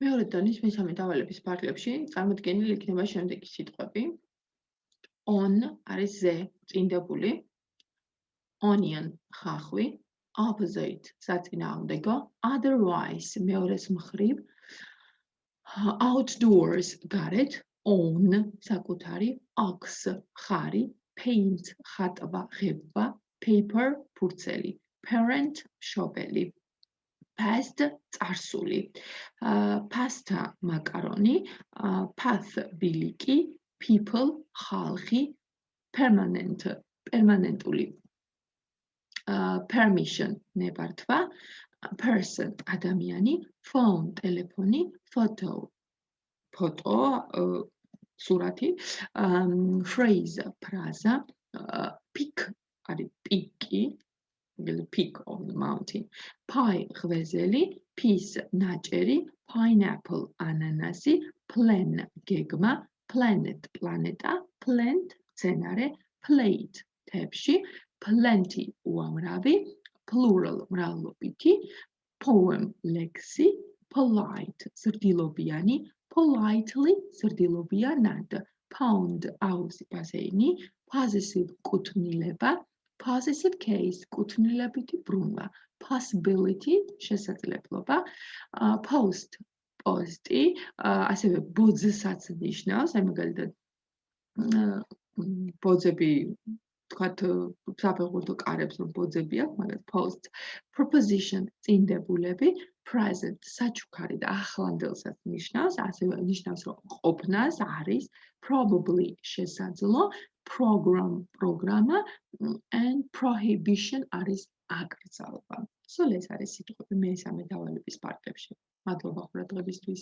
მეორე დონის მესამე დავალების პარალელში წარმოდგენილი იქნება შემდეგი სიტყვები. On არის ზე, წინდებული. Onion ხახვი. Opposite საწინააღმდეგო. Otherwise მეორეს მხრივ. Outdoors გარეთ. On საკუთარი. Ox ხარი. Paint ხატვა, ღებვა. Paper ფურცელი. Parent მშობელი. Past წარსული. Pasta მაკარონი. Path ბილიკი. People ხალხი. Permanent პერმანენტული. Permission ნებართვა. Person ადამიანი. Phone ტელეფონი. Photo ფოტო სურათი. Phrase ფრაზა. Peak არის პიკი. Peak of the mountain. Pie ღვეზელი. Peas ნაჭერი. Pineapple ანანასი. Plan გეგმა. Planet პლანეტა. Plant მცენარე. Plate თებში. Plenty უამრავი. Plural მრავლობითი. Poem ლექსი. Polite ზრდილობიანი. Politely ზრდილობიანად. Pound აუზი ბაზენი. Possessive კუთვნილება. Possessive case კუთვნილებითი ბრუნვა. Possibility შესაძლებლობა. Post პოსტი ასევე ბოძსაც ნიშნავს, აი მაგალითად ბოძები თქვათ საფეხბურთო კარებს რომ ბოძები აქვს, მაგათ post. Preposition წინდებულები. Present საჩუქარი და ახლანდელსაც ნიშნავს, ასევე ნიშნავს რომ ყოფნას არის. Probably შესაძლო. Program პროგრამა and prohibition არის აკრძალვა. სულ ეს არის სიტყვები მესამე დავალების პარალელში. მადლობა ყურადღებისთვის.